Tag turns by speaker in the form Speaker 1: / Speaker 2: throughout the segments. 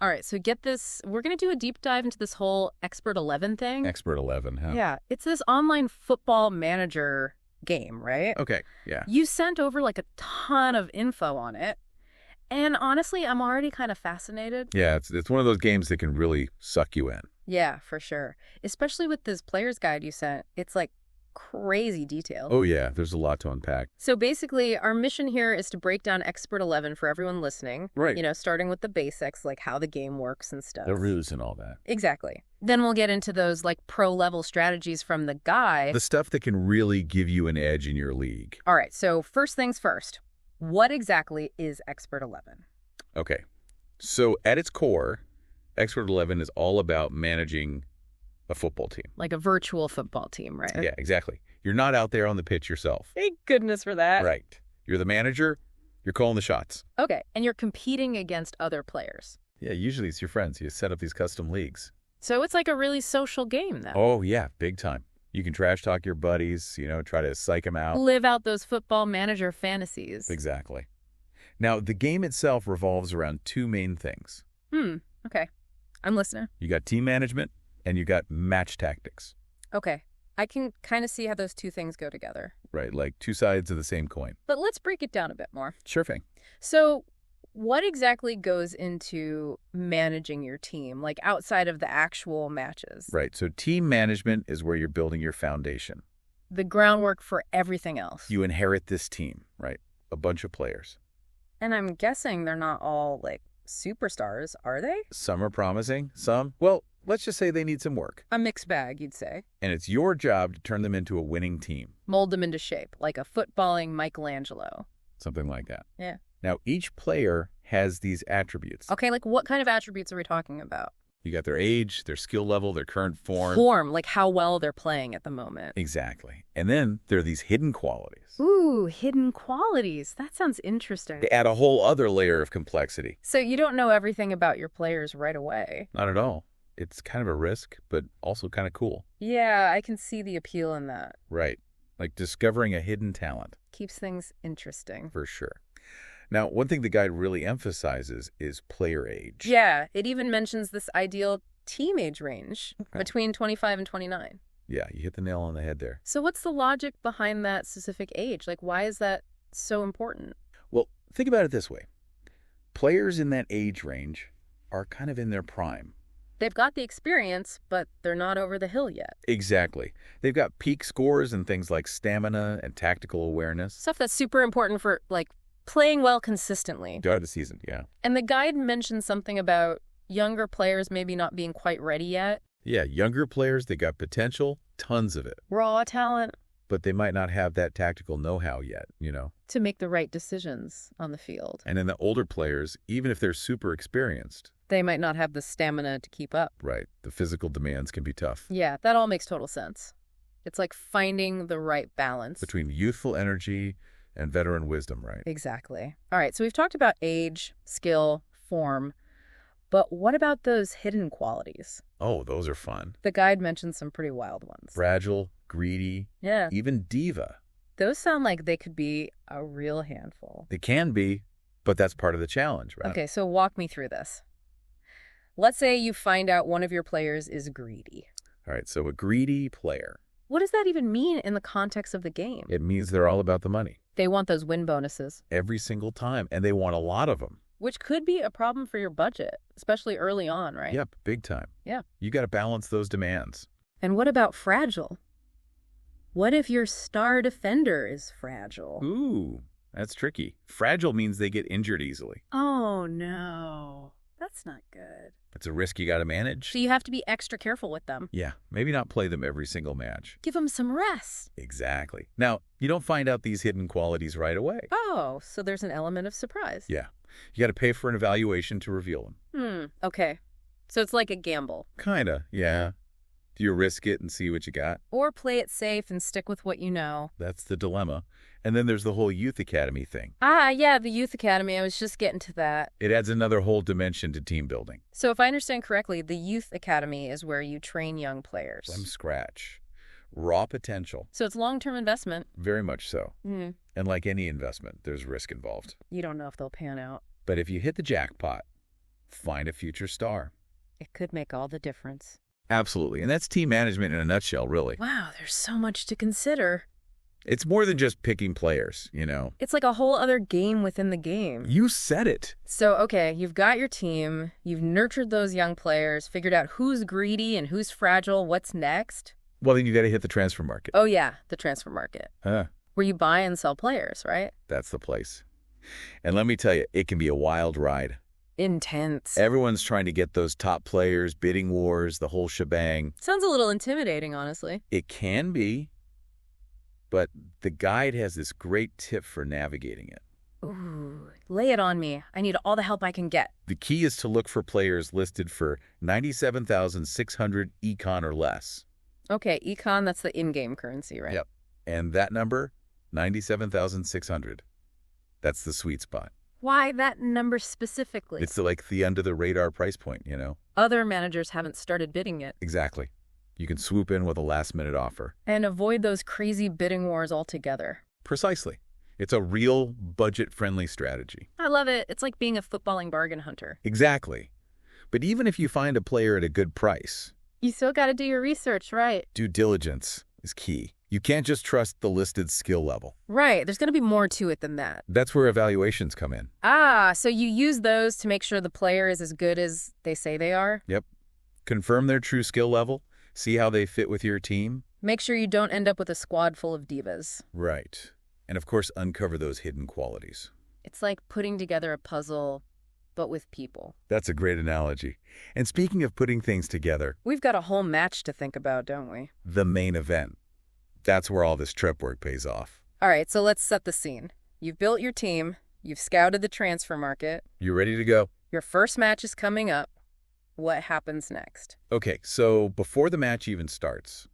Speaker 1: All right, so get this. We're going to do a deep dive into this whole Xpert 11 thing.
Speaker 2: Xpert 11, huh?
Speaker 1: Yeah, it's this online football manager game, right?
Speaker 2: Okay, yeah.
Speaker 1: You sent over like a ton of info on it. And honestly, I'm already kind of fascinated.
Speaker 2: Yeah, it's one of those games that can really suck you in.
Speaker 1: Yeah, for sure. Especially with this player's guide you sent. It's like crazy detailed.
Speaker 2: Oh, yeah, there's a lot to unpack.
Speaker 1: So basically, our mission here is to break down Xpert 11 for everyone listening.
Speaker 2: Right.
Speaker 1: You know, starting with the basics, like how the game works and stuff.
Speaker 2: The rules and all that.
Speaker 1: Exactly. Then we'll get into those like pro-level strategies from the guide.
Speaker 2: The stuff that can really give you an edge in your league.
Speaker 1: All right, so first things first. What exactly is Xpert 11?
Speaker 2: Okay, so at its core, Xpert 11 is all about managing a football team.
Speaker 1: Like a virtual football team, right?
Speaker 2: Yeah, exactly. You're not out there on the pitch yourself.
Speaker 1: Thank goodness for that.
Speaker 2: Right. You're the manager. You're calling the shots.
Speaker 1: Okay, and you're competing against other players.
Speaker 2: Yeah, usually it's your friends. You set up these custom leagues.
Speaker 1: So it's like a really social game, though.
Speaker 2: Oh, yeah, big time. You can trash talk your buddies, try to psych them out.
Speaker 1: Live out those football manager fantasies.
Speaker 2: Exactly. Now, the game itself revolves around two main things.
Speaker 1: Okay. I'm listening.
Speaker 2: You got team management and you got match tactics.
Speaker 1: Okay. I can kind of see how those two things go together.
Speaker 2: Right, like two sides of the same coin.
Speaker 1: But let's break it down a bit more.
Speaker 2: Sure thing.
Speaker 1: So what exactly goes into managing your team, like outside of the actual matches?
Speaker 2: Right, so team management is where you're building your foundation.
Speaker 1: The groundwork for everything else.
Speaker 2: You inherit this team, right? A bunch of players.
Speaker 1: And I'm guessing they're not all, like, superstars, are they?
Speaker 2: Some are promising, some, well, let's just say they need some work.
Speaker 1: A mixed bag, you'd say.
Speaker 2: And it's your job to turn them into a winning team.
Speaker 1: Mold them into shape, like a footballing Michelangelo.
Speaker 2: Something like that.
Speaker 1: Yeah.
Speaker 2: Now, each player has these attributes.
Speaker 1: Okay, like what kind of attributes are we talking about?
Speaker 2: You got their age, their skill level, their current form.
Speaker 1: Form, like how well they're playing at the moment.
Speaker 2: Exactly. And then there are these hidden qualities.
Speaker 1: Ooh, hidden qualities. That sounds interesting.
Speaker 2: They add a whole other layer of complexity.
Speaker 1: So you don't know everything about your players right away.
Speaker 2: Not at all. It's kind of a risk, but also kind of cool.
Speaker 1: Yeah, I can see the appeal in that.
Speaker 2: Right. Like discovering a hidden talent.
Speaker 1: Keeps things interesting.
Speaker 2: For sure. Now, one thing the guide really emphasizes is player age.
Speaker 1: Yeah, it even mentions this ideal team age range between 25 and 29.
Speaker 2: Yeah, you hit the nail on the head there.
Speaker 1: So what's the logic behind that specific age? Like, why is that so important?
Speaker 2: Well, think about it this way. Players in that age range are kind of in their prime.
Speaker 1: They've got the experience, but they're not over the hill yet.
Speaker 2: Exactly. They've got peak scores and things like stamina and tactical awareness.
Speaker 1: Stuff that's super important for, like, playing well consistently.
Speaker 2: Throughout the season, yeah.
Speaker 1: And the guide mentioned something about younger players maybe not being quite ready yet.
Speaker 2: Yeah, younger players, they got potential, tons of it.
Speaker 1: Raw talent.
Speaker 2: But they might not have that tactical know-how yet,
Speaker 1: To make the right decisions on the field.
Speaker 2: And then the older players, even if they're super experienced.
Speaker 1: They might not have the stamina to keep up.
Speaker 2: Right. The physical demands can be tough.
Speaker 1: Yeah, that all makes total sense. It's like finding the right balance.
Speaker 2: Between youthful energy and veteran wisdom, right?
Speaker 1: Exactly. All right, so we've talked about age, skill, form, but what about those hidden qualities?
Speaker 2: Oh, those are fun.
Speaker 1: The guide mentions some pretty wild ones.
Speaker 2: Fragile, greedy,
Speaker 1: Yeah.
Speaker 2: even diva.
Speaker 1: Those sound like they could be a real handful.
Speaker 2: They can be, but that's part of the challenge, right?
Speaker 1: Okay, so walk me through this. Let's say you find out one of your players is greedy.
Speaker 2: All right, so a greedy player.
Speaker 1: What does that even mean in the context of the game?
Speaker 2: It means they're all about the money.
Speaker 1: They want those win bonuses.
Speaker 2: Every single time, and they want a lot of them.
Speaker 1: Which could be a problem for your budget, especially early on, right?
Speaker 2: Yep, big time.
Speaker 1: Yeah.
Speaker 2: You got to balance those demands.
Speaker 1: And what about fragile? What if your star defender is fragile?
Speaker 2: Ooh, that's tricky. Fragile means they get injured easily.
Speaker 1: Oh, no. That's not good.
Speaker 2: It's a risk you got to manage.
Speaker 1: So you have to be extra careful with them.
Speaker 2: Yeah, maybe not play them every single match.
Speaker 1: Give them some rest.
Speaker 2: Exactly. Now, you don't find out these hidden qualities right away.
Speaker 1: Oh, so there's an element of surprise.
Speaker 2: Yeah. You got to pay for an evaluation to reveal them.
Speaker 1: Okay. So it's like a gamble.
Speaker 2: Kinda, yeah. Do you risk it and see what you got?
Speaker 1: Or play it safe and stick with what you know.
Speaker 2: That's the dilemma. And then there's the whole youth academy thing.
Speaker 1: Ah, yeah, the youth academy. I was just getting to that.
Speaker 2: It adds another whole dimension to team building.
Speaker 1: So if I understand correctly, the youth academy is where you train young players.
Speaker 2: From scratch. Raw potential.
Speaker 1: So it's long-term investment.
Speaker 2: Very much so. And like any investment, there's risk involved.
Speaker 1: You don't know if they'll pan out.
Speaker 2: But if you hit the jackpot, find a future star.
Speaker 1: It could make all the difference.
Speaker 2: Absolutely. And that's team management in a nutshell, really.
Speaker 1: Wow, there's so much to consider.
Speaker 2: It's more than just picking players,
Speaker 1: It's like a whole other game within the game.
Speaker 2: You said it.
Speaker 1: So, okay, you've got your team, you've nurtured those young players, figured out who's greedy and who's fragile, what's next?
Speaker 2: Well, then you got to hit the transfer market.
Speaker 1: Oh, yeah, the transfer market.
Speaker 2: Huh.
Speaker 1: Where you buy and sell players, right?
Speaker 2: That's the place. And let me tell you, it can be a wild ride.
Speaker 1: Intense.
Speaker 2: Everyone's trying to get those top players, bidding wars, the whole shebang.
Speaker 1: Sounds a little intimidating, honestly.
Speaker 2: It can be, but the guide has this great tip for navigating it.
Speaker 1: Ooh, lay it on me. I need all the help I can get.
Speaker 2: The key is to look for players listed for 97,600 econ or less.
Speaker 1: Okay, econ, that's the in-game currency, right?
Speaker 2: Yep. And that number, 97,600. That's the sweet spot.
Speaker 1: Why that number specifically?
Speaker 2: It's like the under-the-radar price point,
Speaker 1: Other managers haven't started bidding yet.
Speaker 2: Exactly. You can swoop in with a last-minute offer.
Speaker 1: And avoid those crazy bidding wars altogether.
Speaker 2: Precisely. It's a real budget-friendly strategy.
Speaker 1: I love it. It's like being a footballing bargain hunter.
Speaker 2: Exactly. But even if you find a player at a good price,
Speaker 1: You still got to do your research, right?
Speaker 2: due diligence is key. You can't just trust the listed skill level.
Speaker 1: Right. There's going to be more to it than that.
Speaker 2: That's where evaluations come in.
Speaker 1: Ah, so you use those to make sure the player is as good as they say they are?
Speaker 2: Yep. Confirm their true skill level. See how they fit with your team.
Speaker 1: Make sure you don't end up with a squad full of divas.
Speaker 2: Right. And of course, uncover those hidden qualities.
Speaker 1: It's like putting together a puzzle, but with people.
Speaker 2: That's a great analogy. And speaking of putting things together,
Speaker 1: We've got a whole match to think about, don't we?
Speaker 2: the main event. That's where all this prep work pays off.
Speaker 1: All right, so let's set the scene. You've built your team. You've scouted the transfer market.
Speaker 2: You ready to go?
Speaker 1: Your first match is coming up. What happens next?
Speaker 2: Okay, so before the match even starts,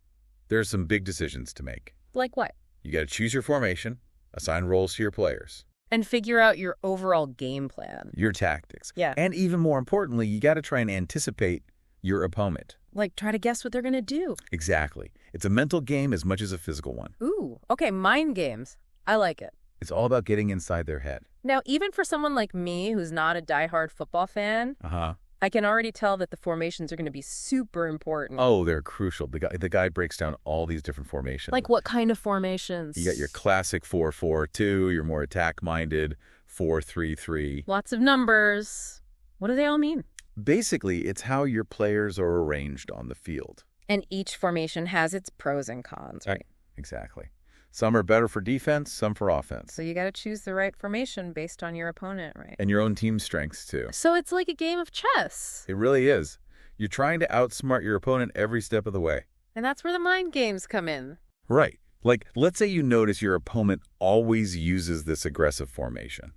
Speaker 2: there's some big decisions to make.
Speaker 1: Like what?
Speaker 2: You got to choose your formation, assign roles to your players,
Speaker 1: And figure out your overall game plan.
Speaker 2: your tactics.
Speaker 1: Yeah.
Speaker 2: And even more importantly, you got to try and anticipate your opponent.
Speaker 1: Like, try to guess what they're going to do.
Speaker 2: Exactly. It's a mental game as much as a physical one.
Speaker 1: Ooh, okay, mind games. I like it.
Speaker 2: It's all about getting inside their head.
Speaker 1: Now, even for someone like me who's not a diehard football fan,
Speaker 2: Uh-huh.
Speaker 1: I can already tell that the formations are going to be super important.
Speaker 2: Oh, they're crucial. The guide breaks down all these different formations.
Speaker 1: Like what kind of formations?
Speaker 2: You got your classic 4-4-2, your more attack-minded 4-3-3.
Speaker 1: Lots of numbers. What do they all mean?
Speaker 2: Basically, it's how your players are arranged on the field.
Speaker 1: And each formation has its pros and cons, right?
Speaker 2: Exactly. Some are better for defense, some for offense.
Speaker 1: So you got to choose the right formation based on your opponent, right?
Speaker 2: And your own team's strengths, too.
Speaker 1: So it's like a game of chess.
Speaker 2: It really is. You're trying to outsmart your opponent every step of the way.
Speaker 1: And that's where the mind games come in.
Speaker 2: Right. Like, let's say you notice your opponent always uses this aggressive formation.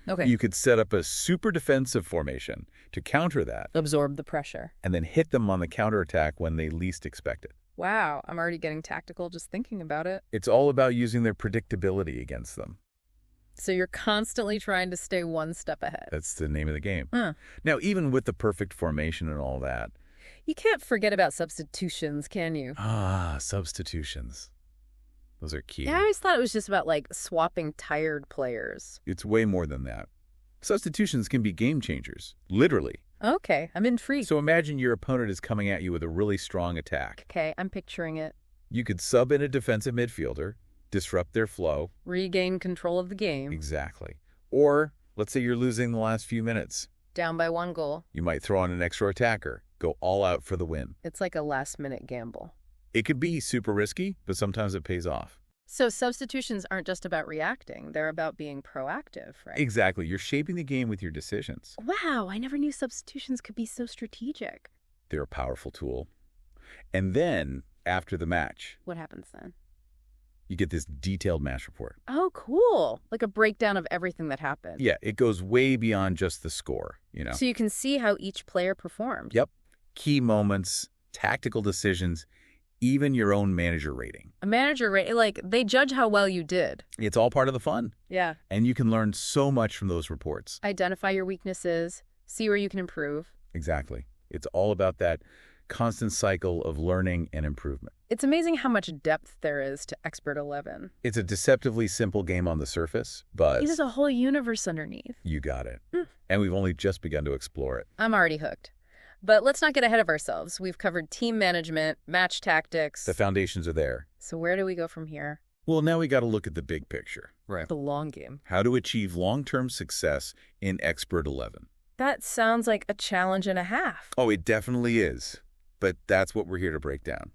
Speaker 1: Okay.
Speaker 2: You could set up a super defensive formation to counter that
Speaker 1: Absorb the pressure.
Speaker 2: and then hit them on the counterattack when they least expect it.
Speaker 1: Wow, I'm already getting tactical just thinking about it.
Speaker 2: It's all about using their predictability against them.
Speaker 1: So you're constantly trying to stay one step ahead.
Speaker 2: That's the name of the game.
Speaker 1: Huh.
Speaker 2: Now, even with the perfect formation and all that,
Speaker 1: You can't forget about substitutions, can you?
Speaker 2: substitutions. Those are key.
Speaker 1: Yeah, I always thought it was just about, like, swapping tired players.
Speaker 2: It's way more than that. Substitutions can be game changers, literally.
Speaker 1: Okay, I'm intrigued.
Speaker 2: So imagine your opponent is coming at you with a really strong attack.
Speaker 1: Okay, I'm picturing it.
Speaker 2: You could sub in a defensive midfielder, disrupt their flow.
Speaker 1: Regain control of the game.
Speaker 2: Exactly. Or, let's say you're losing the last few minutes.
Speaker 1: Down by 1 goal.
Speaker 2: You might throw on an extra attacker, go all out for the win.
Speaker 1: It's like a last-minute gamble.
Speaker 2: It could be super risky, but sometimes it pays off.
Speaker 1: So substitutions aren't just about reacting. They're about being proactive, right?
Speaker 2: Exactly. You're shaping the game with your decisions.
Speaker 1: Wow, I never knew substitutions could be so strategic.
Speaker 2: They're a powerful tool. And then, after the match,
Speaker 1: What happens then?
Speaker 2: you get this detailed match report.
Speaker 1: Oh, cool. Like a breakdown of everything that happened.
Speaker 2: Yeah, it goes way beyond just the score.
Speaker 1: So you can see how each player performed.
Speaker 2: Yep. Key moments, tactical decisions, even your own manager rating.
Speaker 1: A manager, like, they judge how well you did.
Speaker 2: It's all part of the fun.
Speaker 1: Yeah.
Speaker 2: And you can learn so much from those reports.
Speaker 1: Identify your weaknesses, see where you can improve.
Speaker 2: Exactly. It's all about that constant cycle of learning and improvement.
Speaker 1: It's amazing how much depth there is to Xpert 11.
Speaker 2: It's a deceptively simple game on the surface, but
Speaker 1: There's a whole universe underneath.
Speaker 2: you got it. And we've only just begun to explore it.
Speaker 1: I'm already hooked. But let's not get ahead of ourselves. We've covered team management, match tactics.
Speaker 2: The foundations are there.
Speaker 1: So where do we go from here?
Speaker 2: Well, now we got to look at the big picture. Right.
Speaker 1: The long game.
Speaker 2: How to achieve long-term success in Xpert 11.
Speaker 1: That sounds like a challenge and a half.
Speaker 2: Oh, it definitely is. But that's what we're here to break down.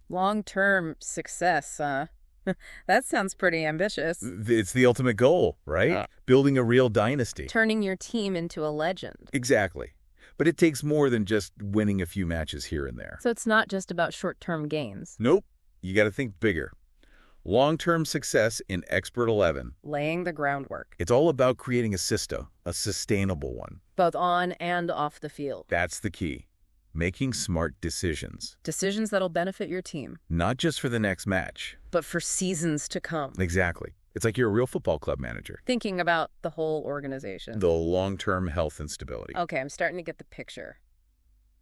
Speaker 1: Long-term success, huh? That sounds pretty ambitious.
Speaker 2: It's the ultimate goal, right? Building a real dynasty.
Speaker 1: Turning your team into a legend.
Speaker 2: Exactly. But it takes more than just winning a few matches here and there.
Speaker 1: So it's not just about short-term gains.
Speaker 2: Nope. You got to think bigger. Long-term success in Xpert 11.
Speaker 1: Laying the groundwork.
Speaker 2: It's all about creating a system, a sustainable one.
Speaker 1: Both on and off the field.
Speaker 2: That's the key. Making smart decisions.
Speaker 1: Decisions that'll benefit your team.
Speaker 2: Not just for the next match.
Speaker 1: But for seasons to come.
Speaker 2: Exactly. It's like you're a real football club manager.
Speaker 1: Thinking about the whole organization.
Speaker 2: The long-term health and stability.
Speaker 1: Okay, I'm starting to get the picture.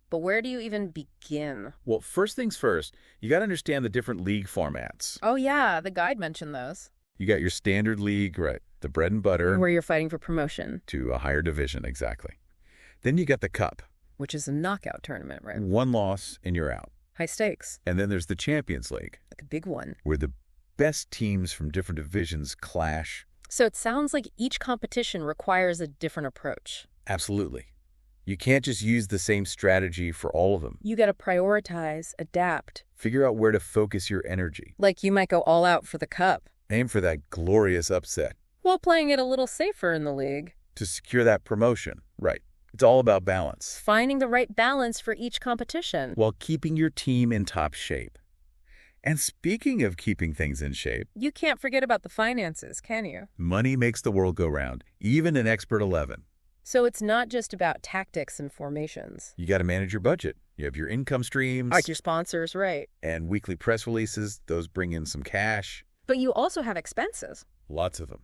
Speaker 1: But where do you even begin?
Speaker 2: Well, first things first, you got to understand the different league formats.
Speaker 1: Oh yeah, the guide mentioned those.
Speaker 2: You got your standard league, right? The bread and butter.
Speaker 1: Where you're fighting for promotion.
Speaker 2: To a higher division, exactly. Then you got the cup.
Speaker 1: Which is a knockout tournament, right?
Speaker 2: One loss and you're out.
Speaker 1: High stakes.
Speaker 2: And then there's the Champions League.
Speaker 1: Like a big one.
Speaker 2: Where the best teams from different divisions clash.
Speaker 1: So it sounds like each competition requires a different approach.
Speaker 2: Absolutely. You can't just use the same strategy for all of them.
Speaker 1: You got to prioritize, adapt.
Speaker 2: Figure out where to focus your energy.
Speaker 1: Like you might go all out for the cup.
Speaker 2: Aim for that glorious upset.
Speaker 1: While playing it a little safer in the league.
Speaker 2: To secure that promotion. Right. It's all about balance.
Speaker 1: Finding the right balance for each competition.
Speaker 2: While keeping your team in top shape. And speaking of keeping things in shape...
Speaker 1: You can't forget about the finances, can you?
Speaker 2: Money makes the world go round, even in Xpert 11.
Speaker 1: So it's not just about tactics and formations.
Speaker 2: You got to manage your budget. You have your income streams.
Speaker 1: Like your sponsors, right.
Speaker 2: And weekly press releases. Those bring in some cash.
Speaker 1: But you also have expenses.
Speaker 2: Lots of them.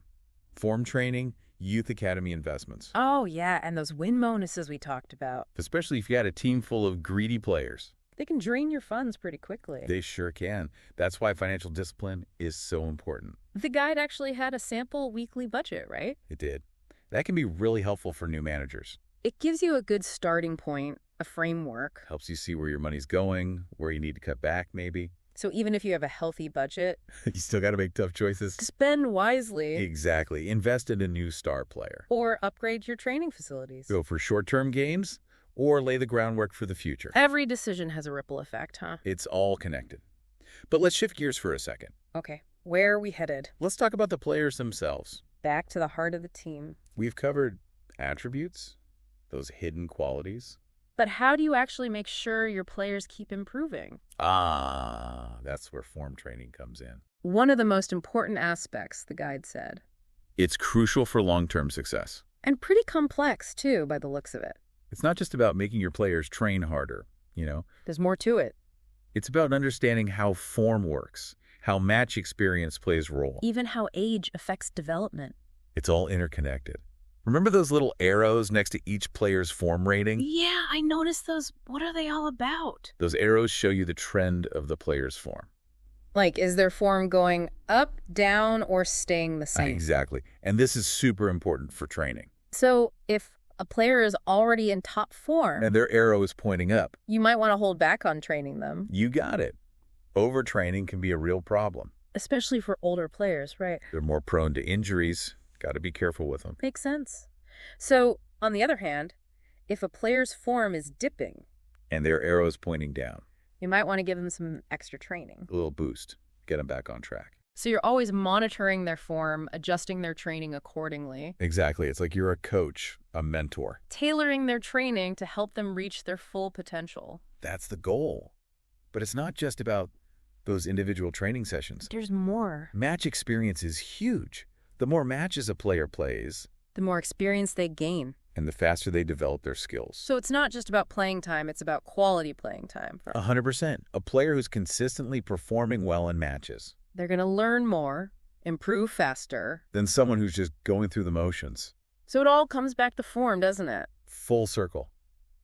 Speaker 2: Form training, youth academy investments.
Speaker 1: Oh, yeah, and those win bonuses we talked about.
Speaker 2: Especially if you had a team full of greedy players.
Speaker 1: They can drain your funds pretty quickly.
Speaker 2: They sure can. That's why financial discipline is so important.
Speaker 1: The guide actually had a sample weekly budget, right?
Speaker 2: It did. That can be really helpful for new managers.
Speaker 1: It gives you a good starting point, a framework.
Speaker 2: Helps you see where your money's going, where you need to cut back, maybe.
Speaker 1: So even if you have a healthy budget...
Speaker 2: you still got to make tough choices.
Speaker 1: Spend wisely.
Speaker 2: Exactly. Invest in a new star player.
Speaker 1: Or upgrade your training facilities.
Speaker 2: Go for short-term gains, or lay the groundwork for the future.
Speaker 1: Every decision has a ripple effect, huh?
Speaker 2: It's all connected. But let's shift gears for a second.
Speaker 1: Okay, where are we headed?
Speaker 2: Let's talk about the players themselves.
Speaker 1: Back to the heart of the team.
Speaker 2: We've covered attributes, those hidden qualities.
Speaker 1: But how do you actually make sure your players keep improving?
Speaker 2: That's where form training comes in.
Speaker 1: One of the most important aspects, the guide said.
Speaker 2: It's crucial for long-term success.
Speaker 1: And pretty complex, too, by the looks of it.
Speaker 2: It's not just about making your players train harder, you know.
Speaker 1: There's more to it.
Speaker 2: It's about understanding how form works, how match experience plays a role.
Speaker 1: Even how age affects development.
Speaker 2: It's all interconnected. Remember those little arrows next to each player's form rating?
Speaker 1: Yeah, I noticed those. What are they all about?
Speaker 2: Those arrows show you the trend of the player's form.
Speaker 1: Like, is their form going up, down, or staying the same?
Speaker 2: Exactly. And this is super important for training.
Speaker 1: So if a player is already in top form...
Speaker 2: And their arrow is pointing up.
Speaker 1: You might want to hold back on training them.
Speaker 2: You got it. Overtraining can be a real problem.
Speaker 1: Especially for older players, right?
Speaker 2: They're more prone to injuries. Got to be careful with them.
Speaker 1: Makes sense. So, on the other hand, if a player's form is dipping...
Speaker 2: And their arrow is pointing down.
Speaker 1: You might want to give them some extra training.
Speaker 2: A little boost. Get them back on track.
Speaker 1: So you're always monitoring their form, adjusting their training accordingly.
Speaker 2: Exactly. It's like you're a coach, a mentor.
Speaker 1: Tailoring their training to help them reach their full potential.
Speaker 2: That's the goal. But it's not just about those individual training sessions.
Speaker 1: There's more.
Speaker 2: Match experience is huge. The more matches a player plays,
Speaker 1: the more experience they gain.
Speaker 2: And the faster they develop their skills.
Speaker 1: So it's not just about playing time, it's about quality playing time.
Speaker 2: 100%. A player who's consistently performing well in matches.
Speaker 1: They're going to learn more, improve faster.
Speaker 2: Than someone who's just going through the motions.
Speaker 1: So it all comes back to form, doesn't it?
Speaker 2: Full circle.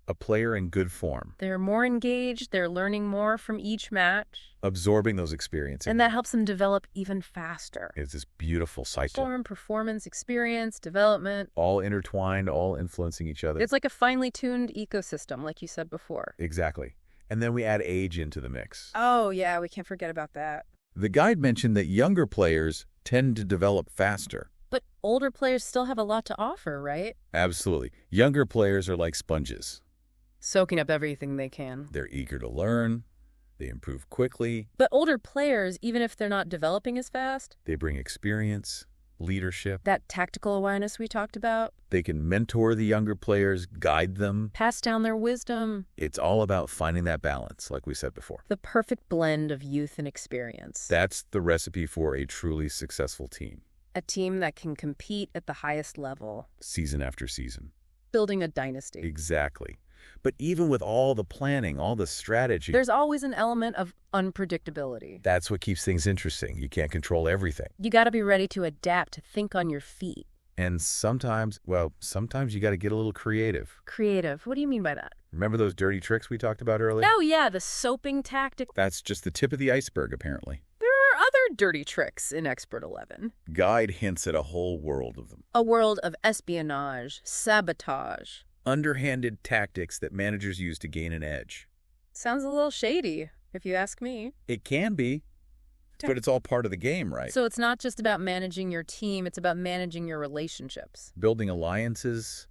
Speaker 2: a player in good form,
Speaker 1: They're more engaged, they're learning more from each match,
Speaker 2: absorbing those experiences.
Speaker 1: and that helps them develop even faster.
Speaker 2: It's this beautiful cycle,
Speaker 1: Form, performance, experience, development.
Speaker 2: all intertwined, all influencing each other.
Speaker 1: It's like a finely tuned ecosystem, like you said before.
Speaker 2: Exactly. And then we add age into the mix.
Speaker 1: Oh, yeah, we can't forget about that.
Speaker 2: The guide mentioned that younger players tend to develop faster.
Speaker 1: But older players still have a lot to offer, right?
Speaker 2: Absolutely. Younger players are like sponges.
Speaker 1: Soaking up everything they can.
Speaker 2: They're eager to learn. They improve quickly.
Speaker 1: But older players, even if they're not developing as fast,
Speaker 2: They bring experience, leadership.
Speaker 1: that tactical awareness we talked about,
Speaker 2: They can mentor the younger players, guide them.
Speaker 1: pass down their wisdom,
Speaker 2: It's all about finding that balance, like we said before.
Speaker 1: the perfect blend of youth and experience.
Speaker 2: That's the recipe for a truly successful team,
Speaker 1: A team that can compete at the highest level,
Speaker 2: season after season.
Speaker 1: building a dynasty.
Speaker 2: Exactly. But even with all the planning, all the strategy,
Speaker 1: There's always an element of unpredictability.
Speaker 2: that's what keeps things interesting. You can't control everything.
Speaker 1: You got to be ready to adapt, to think on your feet.
Speaker 2: And sometimes you got to get a little creative.
Speaker 1: Creative. What do you mean by that?
Speaker 2: Remember those dirty tricks we talked about earlier?
Speaker 1: Oh, yeah, the soaping tactic.
Speaker 2: That's just the tip of the iceberg, apparently.
Speaker 1: There are other dirty tricks in Xpert 11.
Speaker 2: Guide hints at a whole world of them.
Speaker 1: A world of espionage, sabotage.
Speaker 2: Underhanded tactics that managers use to gain an edge.
Speaker 1: Sounds a little shady, if you ask me.
Speaker 2: It can be, but it's all part of the game, right?
Speaker 1: So it's not just about managing your team, it's about managing your relationships.
Speaker 2: Building alliances,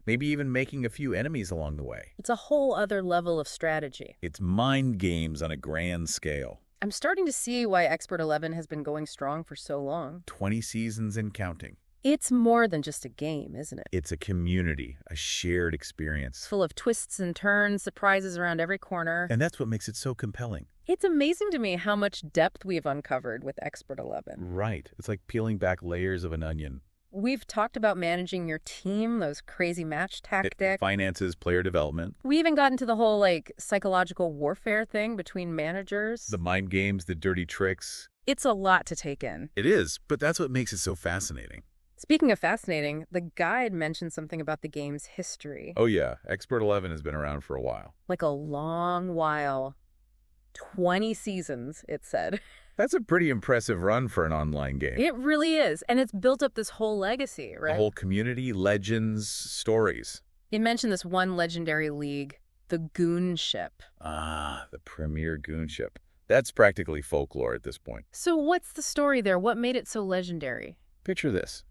Speaker 2: maybe even making a few enemies along the way.
Speaker 1: It's a whole other level of strategy.
Speaker 2: It's mind games on a grand scale.
Speaker 1: I'm starting to see why Xpert 11 has been going strong for so long.
Speaker 2: 20 seasons and counting.
Speaker 1: It's more than just a game, isn't it?
Speaker 2: It's a community, a shared
Speaker 1: It's
Speaker 2: experience.
Speaker 1: full of twists and turns, surprises around every corner.
Speaker 2: And that's what makes it so compelling.
Speaker 1: It's amazing to me how much depth we've uncovered with Xpert 11.
Speaker 2: Right. It's like peeling back layers of an onion.
Speaker 1: We've talked about managing your team, those crazy match tactics.
Speaker 2: Finances, player development.
Speaker 1: We even got into the whole, psychological warfare thing between managers.
Speaker 2: The mind games, the dirty tricks.
Speaker 1: It's a lot to take in.
Speaker 2: It is, but that's what makes it so fascinating.
Speaker 1: Speaking of fascinating, the guide mentioned something about the game's history.
Speaker 2: Oh yeah, Xpert 11 has been around for a while.
Speaker 1: Like a long while. 20 seasons, it said.
Speaker 2: That's a pretty impressive run for an online game.
Speaker 1: It really is. And it's built up this whole legacy, right?
Speaker 2: A whole community, legends, stories.
Speaker 1: It mentioned this one legendary league, the Goon Ship.
Speaker 2: Ah, the premier goonship. That's practically folklore at this point.
Speaker 1: So what's the story there? What made it so legendary?
Speaker 2: Picture this.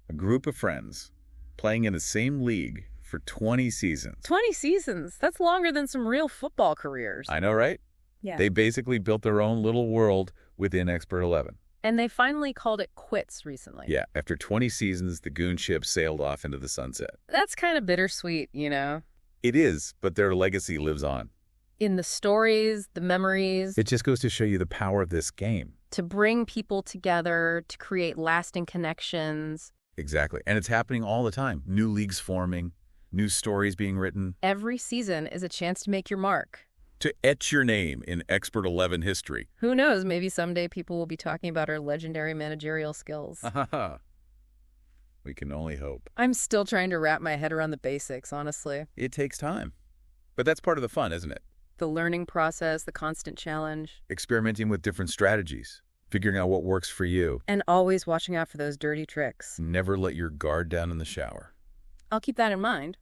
Speaker 2: A group of friends playing in the same league for 20 seasons.
Speaker 1: 20 seasons. That's longer than some real football careers.
Speaker 2: I know, right?
Speaker 1: Yeah.
Speaker 2: They basically built their own little world within Xpert 11.
Speaker 1: And they finally called it quits recently.
Speaker 2: Yeah, after 20 seasons, the goonship sailed off into the sunset.
Speaker 1: That's kind of bittersweet, you know?
Speaker 2: It is, but their legacy lives on.
Speaker 1: In the stories, the memories,
Speaker 2: It just goes to show you the power of this game.
Speaker 1: to bring people together, to create lasting connections.
Speaker 2: Exactly. And it's happening all the time. New leagues forming, new stories being written.
Speaker 1: Every season is a chance to make your mark.
Speaker 2: To etch your name in Xpert 11 history.
Speaker 1: Who knows, maybe someday people will be talking about our legendary managerial skills.
Speaker 2: We can only hope.
Speaker 1: I'm still trying to wrap my head around the basics, honestly.
Speaker 2: It takes time. But that's part of the fun, isn't it?
Speaker 1: The learning process, the constant challenge,
Speaker 2: Experimenting with different strategies, figuring out what works for you.
Speaker 1: and always watching out for those dirty tricks.
Speaker 2: Never let your guard down in the shower.
Speaker 1: I'll keep that in mind.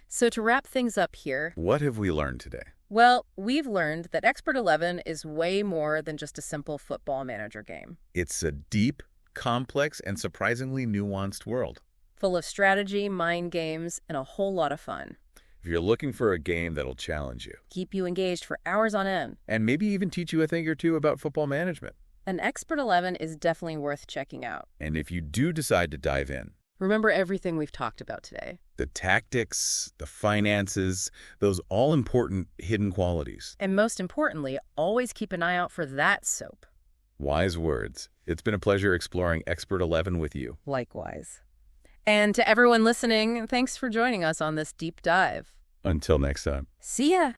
Speaker 1: So to wrap things up here,
Speaker 2: What have we learned today?
Speaker 1: well, we've learned that Xpert 11 is way more than just a simple football manager game.
Speaker 2: It's a deep, complex, and surprisingly nuanced world.
Speaker 1: Full of strategy, mind games, and a whole lot of fun.
Speaker 2: If you're looking for a game that'll challenge you,
Speaker 1: Keep you engaged for hours on end.
Speaker 2: and maybe even teach you a thing or two about football management.
Speaker 1: An Xpert 11 is definitely worth checking out.
Speaker 2: And if you do decide to dive in,
Speaker 1: Remember everything we've talked about today.
Speaker 2: the tactics, the finances, those all-important hidden qualities.
Speaker 1: And most importantly, always keep an eye out for that soap.
Speaker 2: Wise words. It's been a pleasure exploring Xpert 11 with you.
Speaker 1: Likewise. And to everyone listening, thanks for joining us on this deep dive.
Speaker 2: Until next time.
Speaker 1: See ya!